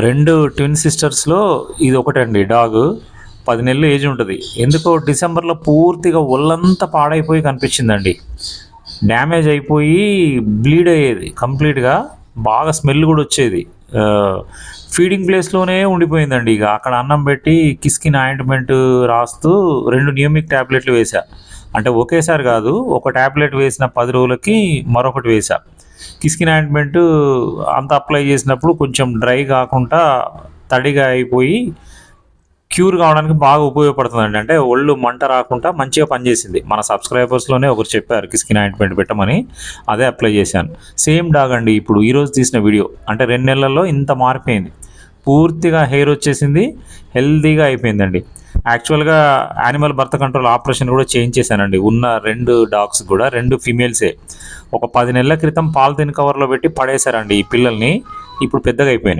రెండు ట్విన్ సిస్టర్స్లో ఇది ఒకటండి డాగ్. 10 నెలలు ఏజ్ ఉంటుంది. ఎందుకో డిసెంబర్లో పూర్తిగా ఒళ్ళంతా పాడైపోయి కనిపించిందండి. డ్యామేజ్ అయిపోయి బ్లీడ్ అయ్యేది కంప్లీట్గా. బాగా స్మెల్ కూడా వచ్చేది. ఫీడింగ్ ప్లేస్లోనే ఉండిపోయిందండి. ఇక అక్కడ అన్నం పెట్టి కిస్కిన్ ఆయింట్మెంట్ రాస్తూ 2 నియోమిక్ ట్యాబ్లెట్లు వేసా. అంటే ఒకేసారి కాదు, ఒక ట్యాబ్లెట్ వేసిన 10 రోజులకి మరొకటి వేసా. కిస్కిన్ ఆయింట్మెంట్ అంత అప్లై చేసినప్పుడు కొంచెం డ్రై కాకుండా తడిగా అయిపోయి క్యూర్ కావడానికి బాగా ఉపయోగపడుతుందండి. అంటే ఒళ్ళు మంట రాకుండా మంచిగా పనిచేసింది. మన సబ్స్క్రైబర్స్లోనే ఒకరు చెప్పారు కిస్కిన్ ఆయింట్మెంట్ పెట్టమని, అదే అప్లై చేశాను. సేమ్ డాగ్ అండి. ఇప్పుడు ఈరోజు తీసిన వీడియో అంటే 2 నెలల్లో ఇంత మారిపోయింది. పూర్తిగా హెయిర్ వచ్చేసింది, హెల్తీగా అయిపోయిందండి. యాక్చువల్గా యానిమల్ బర్త్ కంట్రోల్ ఆపరేషన్ కూడా చేయించేశానండి. ఉన్న 2 డాగ్స్ కూడా 2 ఫీమేల్సే. ఒక 10 నెలల క్రితం పాలిథిన్ కవర్లో పెట్టి పడేశారండి ఈ పిల్లల్ని. ఇప్పుడు పెద్దగా అయిపోయినాయి.